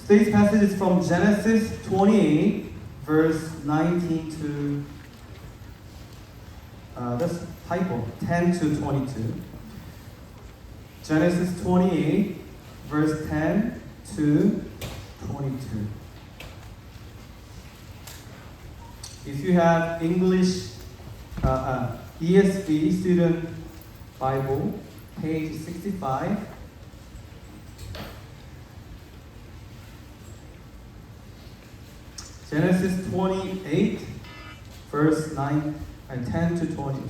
Today's passage is from Genesis 28, verse 19 to, that's typo, 10 to 22. Genesis 28, verse 10 to 22. If you have English ESV student Bible, page 65. Genesis 28, verse 10 to 22.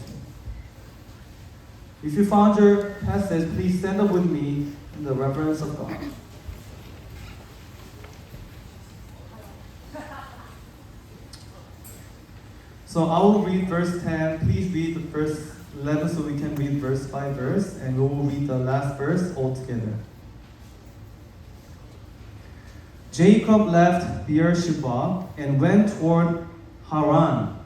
If you found your passage, please stand up with me in the reverence of God. So I will read verse 10. Please read the verse 11 so we can read verse by verse, and we will read the last verse all together. Jacob left Beersheba and went toward Haran.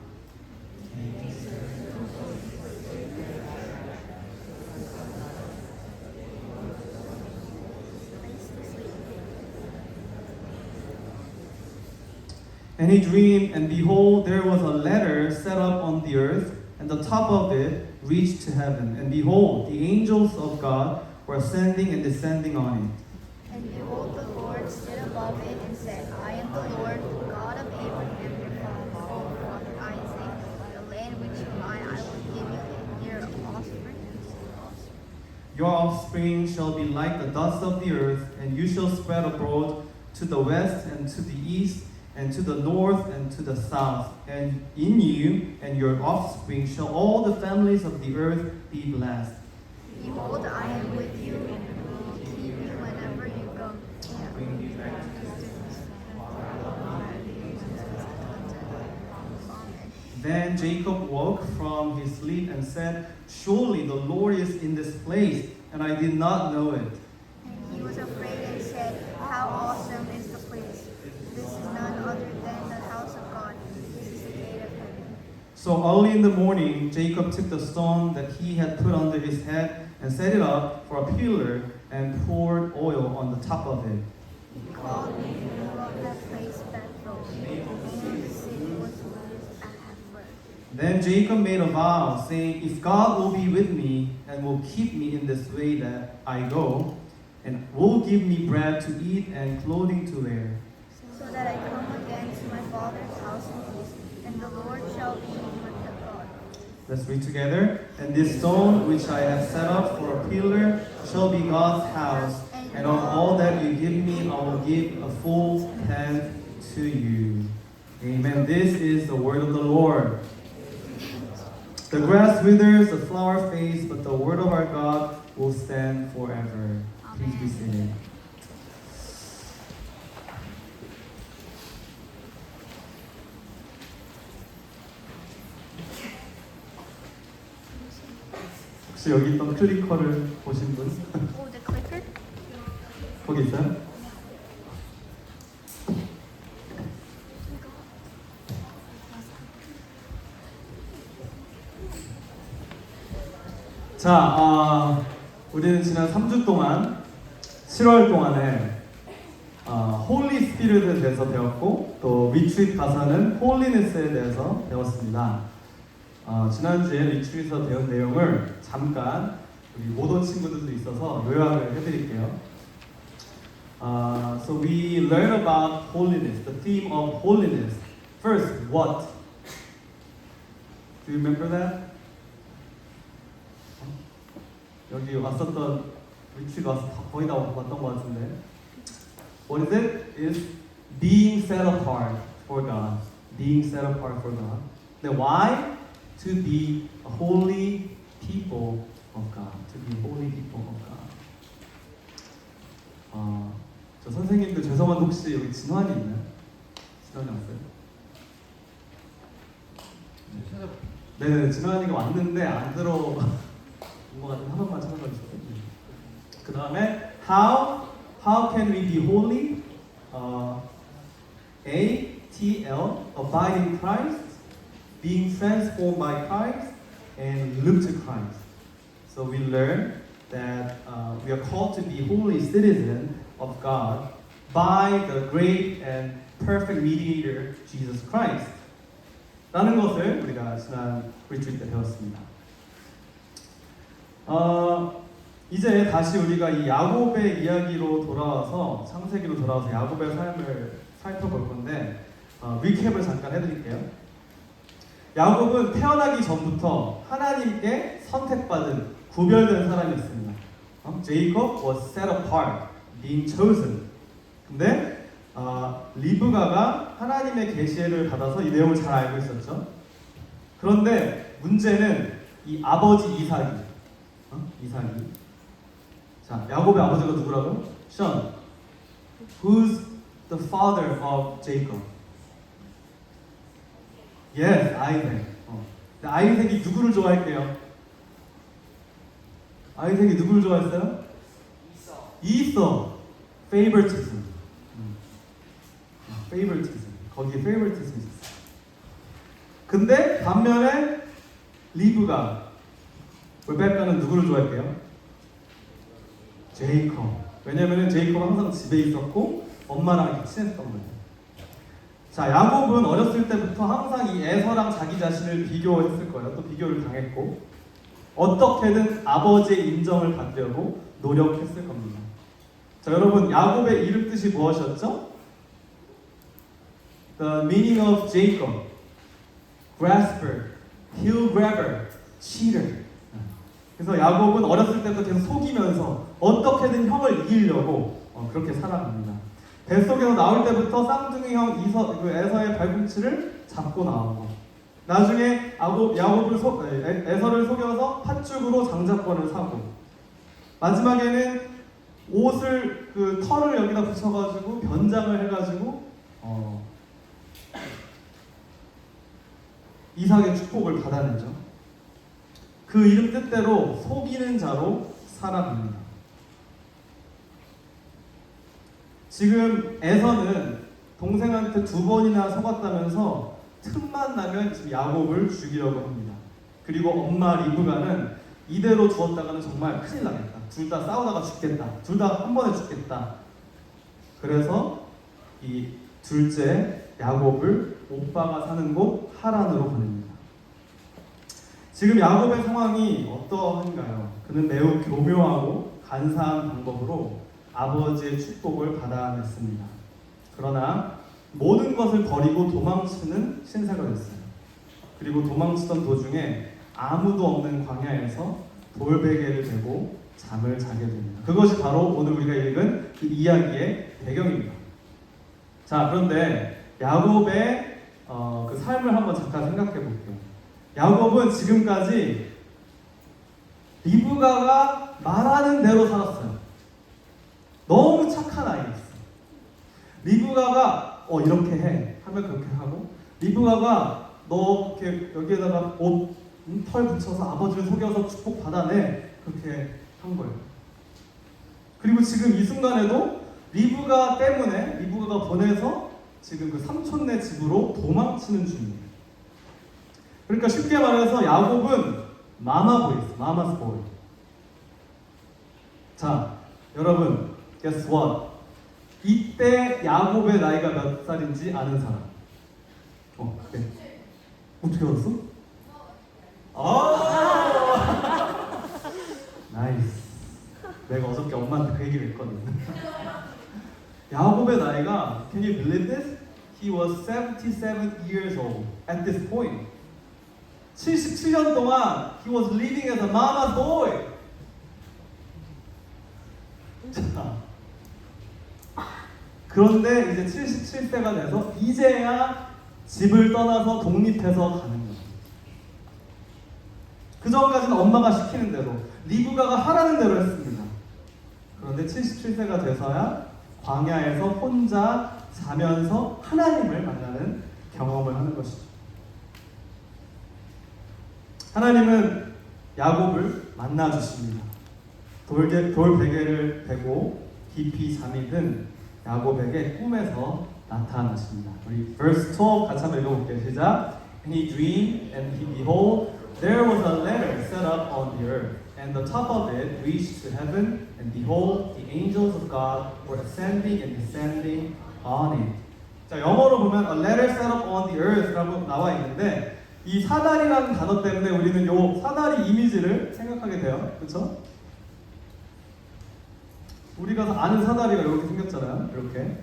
And he dreamed, and behold, there was a ladder set up on the earth, and the top of it reached to heaven. And behold, the angels of God were ascending and descending on it. And behold, the Lord stood above it and said, I am the Lord, God of Abraham your father Isaac. The land which you lie, I will give you and your offspring. Your offspring shall be like the dust of the earth, and you shall spread abroad to the west and to the east, and to the north and to the south. And in you and your offspring shall all the families of the earth be blessed. Behold, I am with you and will keep you whenever you go. Then Jacob woke from his sleep and said, Surely the Lord is in this place, and I did not know it. And he was afraid and said, How awesome is the place! This is none other than the house of God. This is the gate of heaven. So early in the morning, Jacob took the stone that he had put under his head and set it up for a pillar and poured oil on the top of it. He called the name of that place Bethel, and the city was Luz Ahad. Then Jacob made a vow, saying, If God will be with me and will keep me in this way that I go, and will give me bread to eat and clothing to wear, So that I come again to my father's house in peace, and the Lord shall be with the God. let's read together. And this stone which I have set up for a pillar shall be God's house, and on all that you give me I will give a full tenth to you. Amen. This is the word of the Lord. The grass withers, the flower fades, but the word of our God will stand forever. Please be seated. 혹시 여기 있던 클리커를 보신 분? Oh, the clicker? 거기 있어요? 자, 우리는 지난 3주 동안 7월 동안에 홀리 스피릿에 대해서 배웠고 또 리트릿 가서는 홀리네스에 대해서 배웠습니다. 지난주에 리트릿에서 배운 내용을 잠깐 우리 못 온 친구들도 있어서 요약을 해드릴게요. So we learn about holiness, the theme of holiness. First, what? Do you remember that? 여기 왔었던 리트릿 와서 거의 다 왔던 것 같은데. What is it? Is being set apart for God. Being set apart for God. Then why? To be a holy people of God. To be holy people of God. 저 선생님들 죄송한데 혹시 여기 진환이 있나요? 진환이 왔어요? 네, 진환이가 왔는데 안 들어온 것 같은데 한 번만 찾아봐 주세요. 그 다음에 how can we be holy? A-T-L, abide in Christ, being transformed by Christ, and look to Christ. So we learn that we are called to be holy citizens of God by the great and perfect mediator Jesus Christ. 라는 것을 우리가 지난 리트리트 때 배웠습니다. 이제 다시 우리가 이 야곱의 이야기로 돌아와서 창세기로 돌아와서 야곱의 삶을 살펴볼 건데 리캡을 잠깐 해드릴게요. 야곱은 태어나기 전부터 하나님께 선택받은 구별된 사람이었습니다. Jacob was set apart, being chosen. 근데 리브가가 하나님의 계시를 받아서 이 내용을 잘 알고 있었죠. 그런데 문제는 이 아버지 이삭이. 자, 야곱의 아버지가 누구라고요? Sean. Who's the father of Jacob? Yes, Isaac. 근데 아이색이 누구를 좋아할게요? 아이색이 누구를 좋아했어요? 이서. favoritism. favoritism. 거기에 favoritism 있었어요. 근데 반면에 리브가, 레베카는 누구를 좋아할게요? 제이콥. 왜냐면 제이콥은 항상 집에 있었고 엄마랑 이렇게 친했던 거예요. 자, 야곱은 어렸을 때부터 항상 이 에서랑 자기 자신을 비교했을 거예요. 또 비교를 당했고 어떻게든 아버지의 인정을 받으려고 노력했을 겁니다. 자, 여러분, 야곱의 이름 뜻이 무엇이었죠? The meaning of Jacob, grasper, heel grabber, cheater. 그래서 야곱은 어렸을 때부터 계속 속이면서 어떻게든 형을 이기려고 그렇게 살아갑니다. 뱃속에서 나올 때부터 쌍둥이 형 에서의 발꿈치를 잡고 나오고, 나중에 에서를 속여서 팥죽으로 장자권을 사고, 마지막에는 옷을 털을 여기다 붙여가지고 변장을 해가지고 이삭의 축복을 받아내죠. 그 이름 뜻대로 속이는 자로 살아갑니다. 지금 에서는 동생한테 2번이나 속았다면서 틈만 나면 지금 야곱을 죽이려고 합니다. 그리고 엄마 리브가는 이대로 두었다가는 정말 큰일 나겠다. 둘 다 싸우다가 죽겠다. 둘 다 한 번에 죽겠다. 그래서 이 둘째 야곱을 오빠가 사는 곳 하란으로 보냅니다. 지금 야곱의 상황이 어떠한가요? 그는 매우 교묘하고 간사한 방법으로 아버지의 축복을 받아냈습니다. 그러나 모든 것을 버리고 도망치는 신세가 됐어요. 그리고 도망치던 도중에 아무도 없는 광야에서 돌베개를 베고 잠을 자게 됩니다. 그것이 바로 오늘 우리가 읽은 그 이야기의 배경입니다. 자, 그런데 야곱의 그 삶을 한번 잠깐 생각해 볼게요. 야곱은 지금까지 리브가가 말하는 대로 살았어요. 너무 착한 아이였어요. 리브가가 이렇게 해 하면 그렇게 하고, 리브가가 너 이렇게 여기에다가 털 붙여서 아버지를 속여서 축복 받아내, 그렇게 한 거예요. 그리고 지금 이 순간에도 리브가 때문에 리브가가 보내서 지금 그 삼촌네 집으로 도망치는 중이에요. 그러니까 쉽게 말해서 야곱은 마마보이스, 마마스 보이. 자, 여러분, guess what? 이때 야곱의 나이가 몇 살인지 아는 사람? 그래. 어떻게 알았어? 나이스. 내가 어저께 엄마한테 그 얘기를 했거든. 야곱의 나이가, can you believe this? He was 77 years old at this point. 77년 동안 he was living as a mama's boy. 자, 그런데 이제 77세가 돼서 이제야 집을 떠나서 독립해서 가는 거예요. 그 전까지는 엄마가 시키는 대로, 리브가가 하라는 대로 했습니다. 그런데 77세가 돼서야 광야에서 혼자 자면서 하나님을 만나는 경험을 하는 것이죠. 하나님은 야곱을 만나주십니다. 돌베개를 베고 깊이 잠이 든 야곱에게 꿈에서 나타나십니다. 우리 verse 12 같이 한번 읽어볼게요. 시작. And he dreamed, and he behold, there was a ladder set up on the earth, and the top of it reached to heaven, and behold, the angels of God were ascending and descending on it. 자, 영어로 보면 a letter set up on the earth라고 나와 있는데 이 사다리라는 단어 때문에 우리는 요 사다리 이미지를 생각하게 돼요. 그렇죠? 우리가 아는 사다리가 이렇게 생겼잖아요. 이렇게.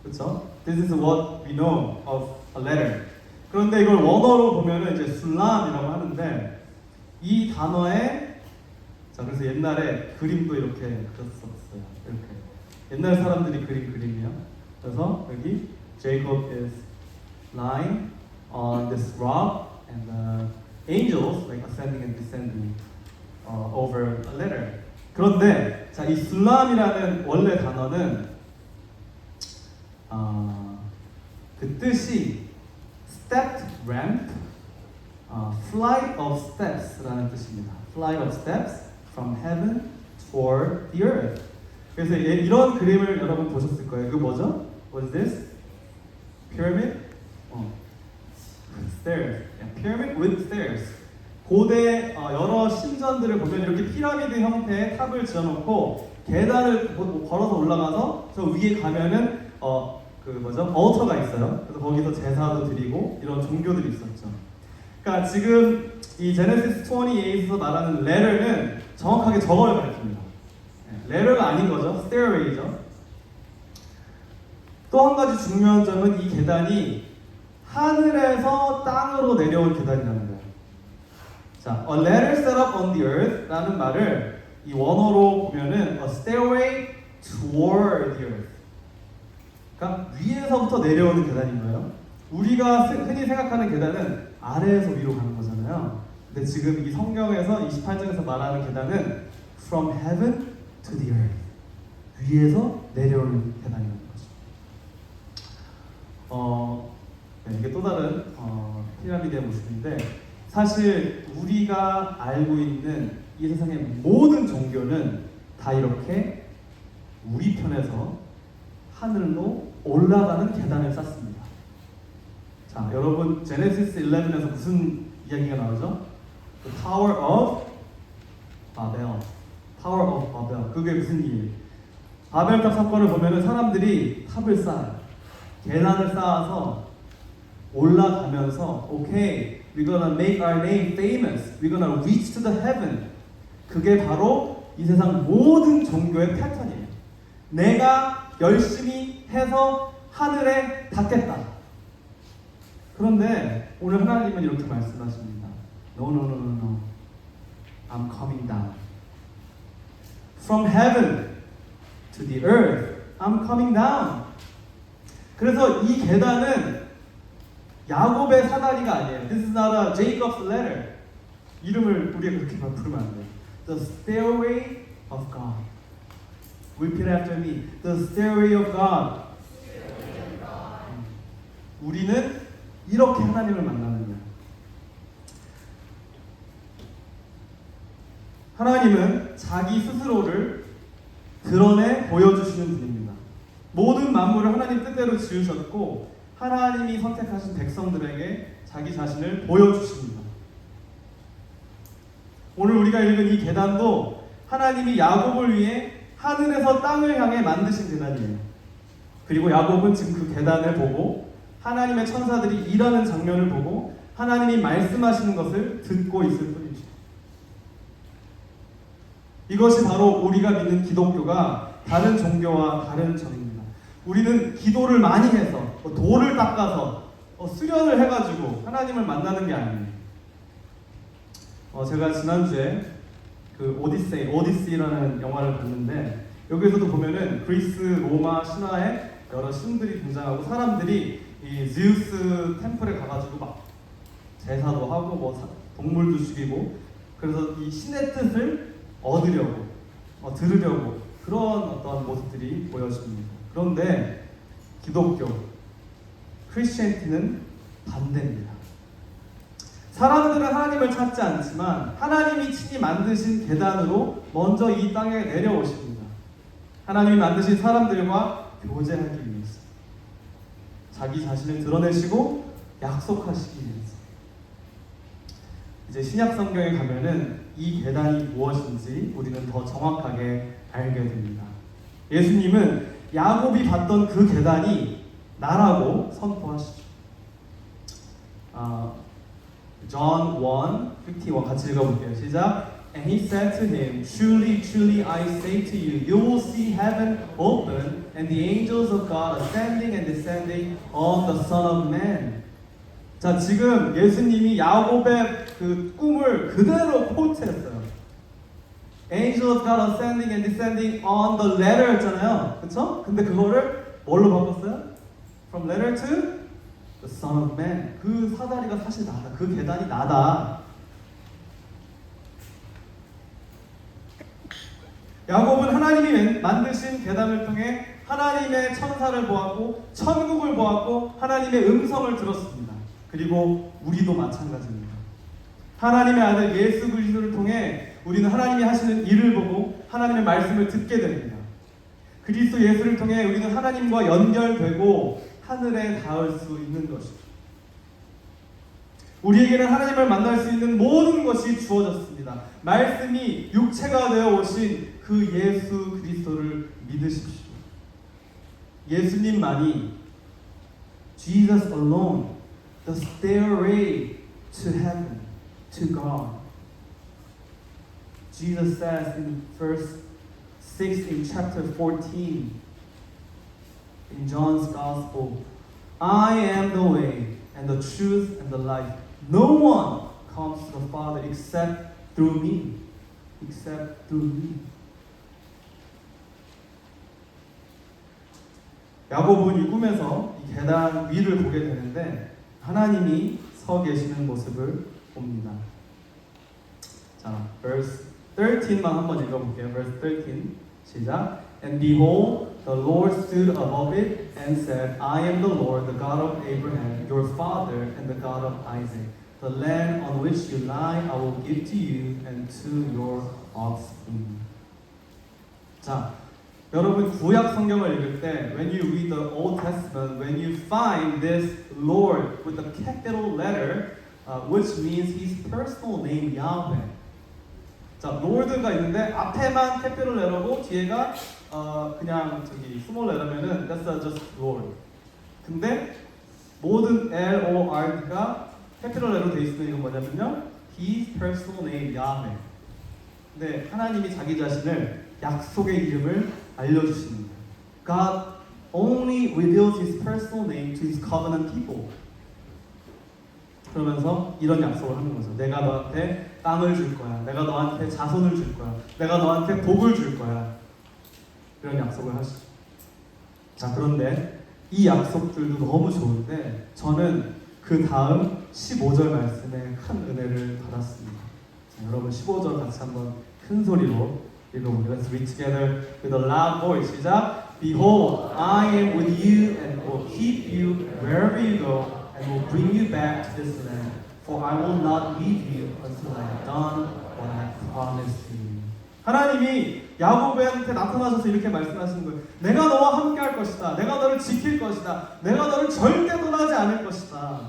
그렇죠? This is what we know of a letter. 그런데 이걸 원어로 보면은 이제 술람이라고 하는데 이 단어에 자 그래서 옛날에 그림도 이렇게 그렸었어요. 이렇게 옛날 사람들이 그린 그림이요. 그래서 여기 Jacob is lying on this rock and the angels like ascending and descending over a ladder. 그런데 자 이 술람이라는 원래 단어는 그 뜻이 stepped ramp, flight of steps라는 뜻입니다. Flight of steps from heaven toward the earth. 그래서 이런 그림을 여러분 보셨을 거예요. 그 뭐죠? What is this? Pyramid? Stairs. Yeah, pyramid with stairs. 고대 여러 신전들을 보면 이렇게 피라미드 형태의 탑을 지어놓고 계단을 걸어서 올라가서 저 위에 가면은 그 뭐죠? 어터가 있어요. 그래서 거기서 제사도 드리고 이런 종교들이 있었죠. 그러니까 지금 이 제네시스 28에서 말하는 letter는 정확하게 저걸 가리킵니다. letter가 아닌 거죠. stairway죠. 또 한 가지 중요한 점은 이 계단이 하늘에서 땅으로 내려온 계단이라는 거예요. 자, a ladder set up on the earth 라는 말을 이 원어로 보면은 a stairway toward the earth. 그러니까 위에서부터 내려오는 계단인 거예요. 우리가 흔히 생각하는 계단은 아래에서 위로 가는 거잖아요. 근데 지금 이 성경에서 28장에서 말하는 계단은 from heaven to the earth. 위에서 내려오는 계단이라는 거죠. 네, 이게 또 다른 피라미드의 모습인데 사실 우리가 알고 있는 이 세상의 모든 종교는 다 이렇게 우리 편에서 하늘로 올라가는 계단을 쌓습니다. 자, 여러분 제네시스 11에서 무슨 이야기가 나오죠? The Tower of Babel. Tower of Babel. 그게 무슨 일? 바벨탑 사건을 보면은 사람들이 탑을 쌓아요. 계단을 쌓아서 올라가면서 okay, we're gonna make our name famous. We're gonna reach to the heaven. 그게 바로 이 세상 모든 종교의 패턴이에요. 내가 열심히 해서 하늘에 닿겠다. 그런데 오늘 하나님은 이렇게 말씀하십니다. No, no, no, no, no. I'm coming down. From heaven to the earth, I'm coming down. 그래서 이 계단은 야곱의 사다리가 아니에요. This is not a Jacob's ladder. 이름을 우리가 그렇게 부르면 안 돼요. The stairway of God. Repeat after me. The stairway of God. 우리는 이렇게 하나님을 만나는 거예요. 하나님은 자기 스스로를 드러내 보여주시는 분입니다. 모든 만물을 하나님 뜻대로 지으셨고 하나님이 선택하신 백성들에게 자기 자신을 보여주십니다. 오늘 우리가 읽은 이 계단도 하나님이 야곱을 위해 하늘에서 땅을 향해 만드신 계단이에요. 그리고 야곱은 지금 그 계단을 보고 하나님의 천사들이 일하는 장면을 보고 하나님이 말씀하시는 것을 듣고 있을 뿐이죠. 이것이 바로 우리가 믿는 기독교가 다른 종교와 다른 점입니다. 우리는 기도를 많이 해서 돌을 닦아서 수련을 해가지고 하나님을 만나는 게 아니에요. 제가 지난주에 그 오디세이라는 영화를 봤는데 여기에서도 보면은 그리스 로마 신화에 여러 신들이 등장하고 사람들이 이 제우스 템플에 가가지고 막 제사도 하고 뭐 동물도 죽이고 그래서 이 신의 뜻을 얻으려고 들으려고 그런 어떤 모습들이 보여집니다. 그런데 기독교, 크리스천티는 반대입니다. 사람들은 하나님을 찾지 않지만 하나님이 친히 만드신 계단으로 먼저 이 땅에 내려오십니다. 하나님이 만드신 사람들과 교제하기 위해서 자기 자신을 드러내시고 약속하시기 위해서. 이제 신약 성경에 가면은 이 계단이 무엇인지 우리는 더 정확하게 알게 됩니다. 예수님은 야곱이 봤던 그 계단이 나라고 선포하시죠. John 1:51 같이 읽어볼게요. 시작. And he said to him, Truly, truly, I say to you, you will see heaven open and the angels of God ascending and descending on the Son of Man. 자, 지금 예수님이 야곱의 그 꿈을 그대로 코트했어요. Angel of God ascending and descending on the ladder 했잖아요. 그쵸? 근데 그거를 뭘로 바꿨어요? From ladder to the Son of Man. 그 사다리가 사실 나다. 그 계단이 나다. 야곱은 하나님이 만드신 계단을 통해 하나님의 천사를 보았고 천국을 보았고 하나님의 음성을 들었습니다. 그리고 우리도 마찬가지입니다. 하나님의 아들 예수 그리스도를 통해 우리는 하나님이 하시는 일을 보고 하나님의 말씀을 듣게 됩니다. 그리스도 예수를 통해 우리는 하나님과 연결되고 하늘에 닿을 수 있는 것입니다. 우리에게는 하나님을 만날 수 있는 모든 것이 주어졌습니다. 말씀이 육체가 되어 오신 그 예수 그리스도를 믿으십시오. 예수님만이 Jesus alone, the stairway to heaven, to God. Jesus says in verse 6 in chapter 14 in John's Gospel, I am the way and the truth and the life. No one comes to the Father except through me. Except through me. 야곱은 이 꿈에서 이 계단 위를 보게 되는데 하나님이 서 계시는 모습을 봅니다. 자, verse 13만 한번 읽어볼게요. verse 13 시작. And behold, the Lord stood above it and said, I am the Lord, the God of Abraham, your father, and the God of Isaac. The land on which you lie, I will give to you and to your offspring. 자, 여러분 구약 성경을 읽을 때, when you read the Old Testament, when you find this Lord with a capital letter, which means His personal name Yahweh. 자, Lord가 있는데 앞에만 capital letter고 뒤에가 그냥 저기 small letter면은 that's just Lord. 근데 모든 L-O-R가 capital letter로 돼 있으면 이건 뭐냐면요, His personal name Yahweh. 근데 하나님이 자기 자신을 약속의 이름을 알려주십니다. God only reveals His personal name to His covenant people. 그러면서 이런 약속을 하는 거죠. 내가 너한테 땅을 줄 거야. 내가 너한테 자손을 줄 거야. 내가 너한테 복을 줄 거야. 이런 약속을 하시죠. 자, 그런데 이 약속들도 너무 좋은데 저는 그 다음 15절 말씀에 큰 은혜를 받았습니다. 자, 여러분 15절 같이 한번 큰 소리로 읽어볼게요. Let's read together with a loud voice. 시작. Behold, I am with you and will keep you wherever you go and will bring you back to this land. For I will not leave you until I have done what I promised you. 하나님이 야곱한테 나타나셔서 이렇게 말씀하시는 거예요. 내가 너와 함께 할 것이다. 내가 너를 지킬 것이다. 내가 너를 절대 떠나지 않을 것이다.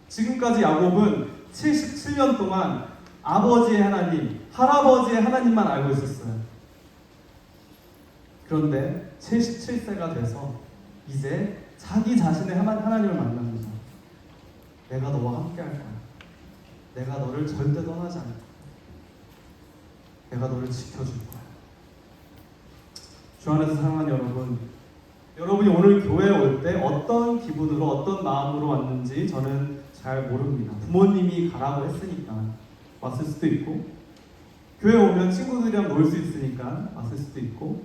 지금까지 야곱은 77년 동안 아버지의 하나님, 할아버지의 하나님만 알고 있었어요. 그런데 77세가 돼서 이제 자기 자신의 하나님을 만난 거죠. 내가 너와 함께 할 거야. 내가 너를 절대 떠나지 않을 거야. 내가 너를 지켜줄 거야. 주 안에서 사랑하는 여러분, 여러분이 오늘 교회에 올 때 어떤 기분으로 어떤 마음으로 왔는지 저는 잘 모릅니다. 부모님이 가라고 했으니까 왔을 수도 있고, 교회 오면 친구들이랑 놀 수 있으니까 왔을 수도 있고,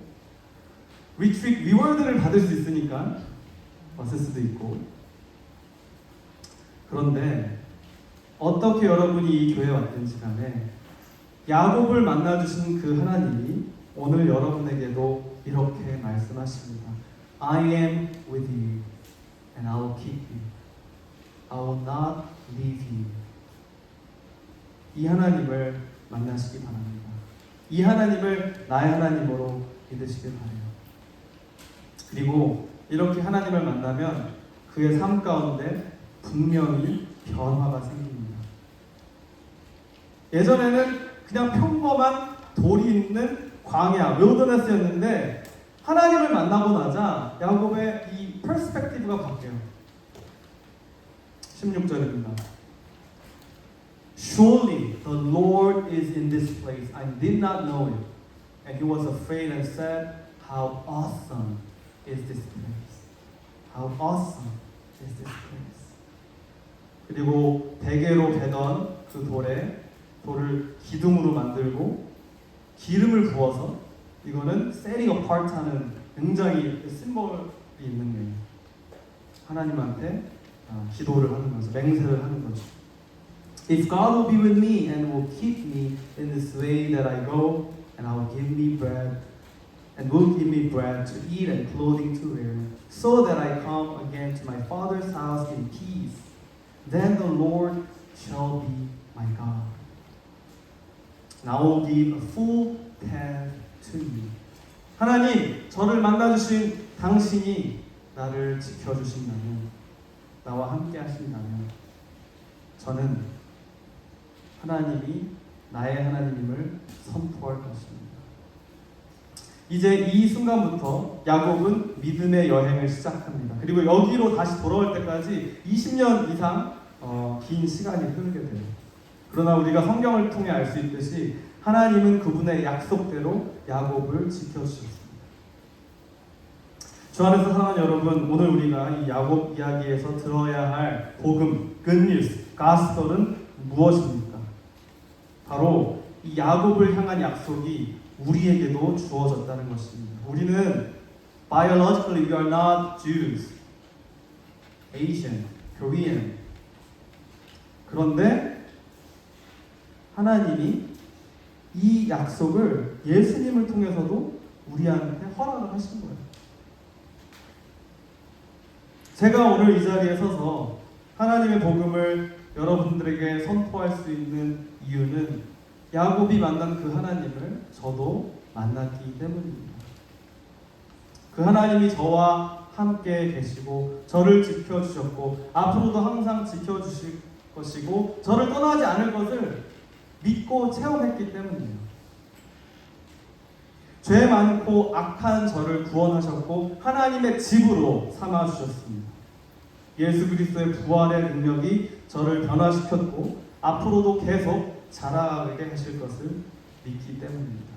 리트리트 리워드를 받을 수 있으니까 왔을 수도 있고. 그런데 어떻게 여러분이 이 교회에 왔든지 간에 야곱을 만나주신 그 하나님이 오늘 여러분에게도 이렇게 말씀하십니다. I am with you and I will keep you. I will not leave you. 이 하나님을 만나시기 바랍니다. 이 하나님을 나의 하나님으로 믿으시길 바라요. 그리고 이렇게 하나님을 만나면 그의 삶 가운데 분명히 변화가 생깁니다. 예전에는 그냥 평범한 돌이 있는 광야, 윌더네스였는데 하나님을 만나고 나자 야곱의 이 퍼스펙티브가 바뀌어요. 16절입니다. Surely the Lord is in this place. I did not know it. And he was afraid and said, How awesome is this place. How awesome is this place. 그리고 베개로 베던 그 돌을 기둥으로 만들고 기름을 부어서 이거는 setting apart 하는 굉장히 심볼이 있는 거예요. 하나님한테 기도를 하는 거죠. 맹세를 하는 거죠. If God will be with me and will keep me in this way that I go, and I will give me bread, and will give me bread to eat and clothing to wear, so that I come again to my father's house in peace, then the Lord shall be my God. And I will give a full tenth to you. 하나님, 저를 만나주신 당신이 나를 지켜주신다면, 나와 함께 하신다면, 저는 하나님이 나의 하나님임을 선포할 것입니다. 이제 이 순간부터 야곱은 믿음의 여행을 시작합니다. 그리고 여기로 다시 돌아올 때까지 20년 이상 긴 시간이 흐르게 돼요. 그러나 우리가 성경을 통해 알 수 있듯이 하나님은 그분의 약속대로 야곱을 지켜주셨습니다. 주 안에서 사랑하는 여러분, 오늘 우리가 이 야곱 이야기에서 들어야 할 복음, good news, gospel은 무엇입니까? 바로 이 야곱을 향한 약속이 우리에게도 주어졌다는 것입니다. 우리는 biologically we are not Jews, Asian, Korean. 그런데 하나님이 이 약속을 예수님을 통해서도 우리한테 허락을 하신 거예요. 제가 오늘 이 자리에 서서 하나님의 복음을 여러분들에게 선포할 수 있는 이유는 야곱이 만난 그 하나님을 저도 만났기 때문입니다. 그 하나님이 저와 함께 계시고 저를 지켜주셨고 앞으로도 항상 지켜주실 것이고 저를 떠나지 않을 것을 믿고 체험했기 때문이에요. 죄 많고 악한 저를 구원하셨고 하나님의 집으로 삼아주셨습니다. 예수 그리스도의 부활의 능력이 저를 변화시켰고 앞으로도 계속 자라게 하실 것을 믿기 때문입니다.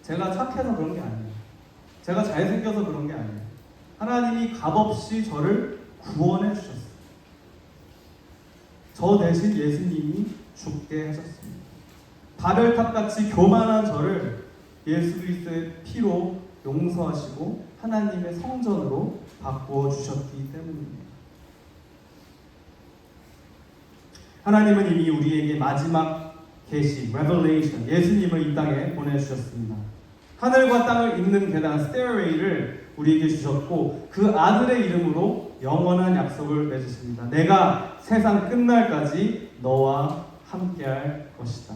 제가 착해서 그런 게 아니에요. 제가 잘생겨서 그런 게 아니에요. 하나님이 값없이 저를 구원해 주셨어요. 저 대신 예수님이 죽게 하셨습니다. 바벨탑같이 교만한 저를 예수 그리스도의 피로 용서하시고 하나님의 성전으로 바꾸어 주셨기 때문입니다. 하나님은 이미 우리에게 마지막 계시, revelation, 예수님을 이 땅에 보내주셨습니다. 하늘과 땅을 잇는 계단, stairway를 우리에게 주셨고 그 아들의 이름으로 영원한 약속을 맺으십니다. 내가 세상 끝날까지 너와 함께할 것이다.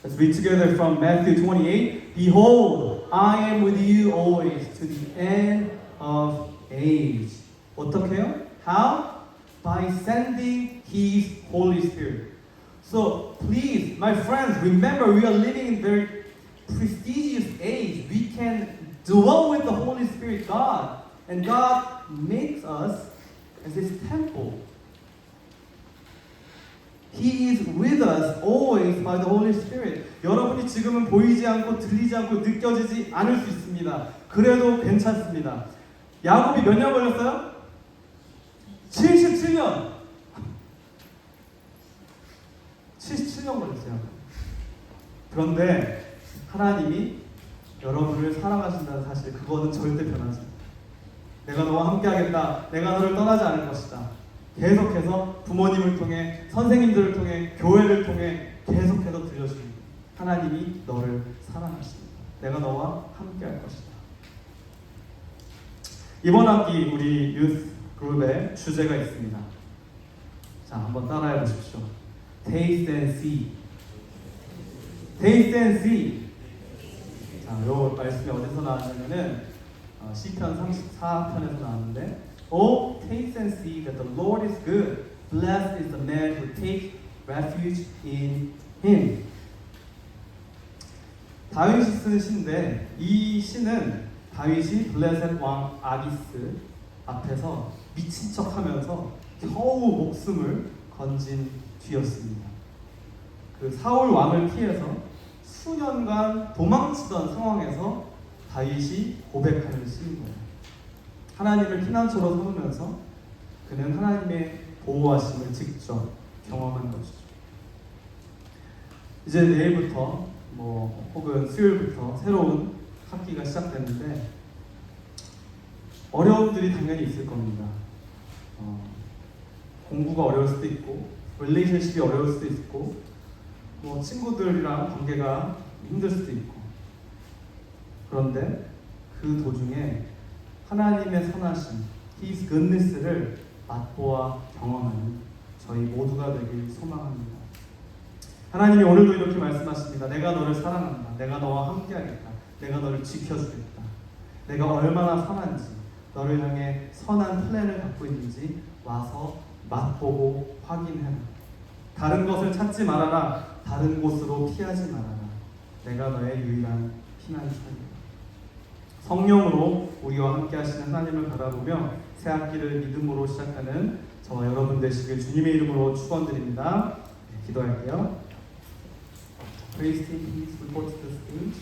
Let's read together from Matthew 28. Behold, I am with you always to the end of age. 어떻게 해요? How? By sending His Holy Spirit. So please, my friends, remember we are living in very prestigious age. We can dwell with the Holy Spirit, God, and God makes us as His temple. He is with us always by the Holy Spirit. 여러분이 지금은 보이지 않고 들리지 않고 느껴지지 않을 수 있습니다. 그래도 괜찮습니다. 야곱이 몇 년 걸렸어요? 77년. 77년 걸렸어요. 그런데 하나님이 여러분을 사랑하신다는 사실, 그거는 절대 변하지 않아요. 내가 너와 함께하겠다. 내가 너를 떠나지 않을 것이다. 계속해서 부모님을 통해, 선생님들을 통해, 교회를 통해 계속해서 들려주는 하나님이 너를 사랑하십니다. 내가 너와 함께할 것이다. 이번 학기 우리 유스 그룹에 주제가 있습니다. 자, 한번 따라해 보십시오. Taste and see. Taste and see. 자, 요 말씀이 어디서 나왔냐면은 시편 34편에서 나왔는데, Oh, taste and see that the Lord is good. Blessed is the man who takes refuge in Him. 다윗이 쓴 시인데 이 시는 다윗이 블레셋 왕 아기스 앞에서 미친 척하면서 겨우 목숨을 건진 뒤였습니다. 그 사울 왕을 피해서 수년간 도망치던 상황에서 다윗이 고백하는 시인 거예요. 하나님을 피난처로 삼으면서 그는 하나님의 보호하심을 직접 경험한 것이죠. 이제 내일부터 혹은 수요일부터 새로운 학기가 시작됐는데 어려움들이 당연히 있을 겁니다. 공부가 어려울 수도 있고 릴레이션십이 어려울 수도 있고 친구들이랑 관계가 힘들 수도 있고 그런데 그 도중에 하나님의 선하심, His goodness를 맛보아 경험하는 저희 모두가 되길 소망합니다. 하나님이 오늘도 이렇게 말씀하십니다. 내가 너를 사랑한다. 내가 너와 함께하겠다. 내가 너를 지켜주겠다. 내가 얼마나 선한지, 너를 향해 선한 플랜을 갖고 있는지 와서 맛보고 확인해라. 다른 것을 찾지 말아라. 다른 곳으로 피하지 말아라. 내가 너의 유일한 피난처이다. 성령으로 우리와 함께 하시는 하나님을 바라보며 새 학기를 믿음으로 시작하는 저와 여러분 되시길 주님의 이름으로 축원드립니다. 기도할게요. Praise team, please report to the stage.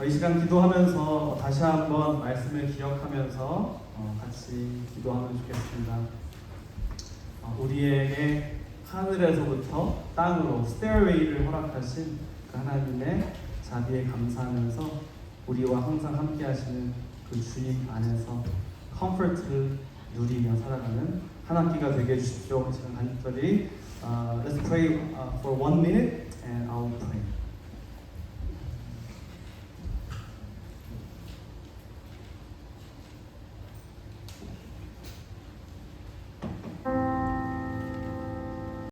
이 시간 기도하면서 다시 한번 말씀을 기억하면서 같이 기도하면 좋겠습니다. 우리에게 하늘에서부터 땅으로 스테어웨이를 허락하신 그 하나님의 자비에 감사하면서 우리와 항상 함께 하시는 그 주님 안에서 컴포트를 누리며 살아가는 한 학기가 되게 해주십시오. 지금 간절히 Let's pray for 1 minute and I'll pray.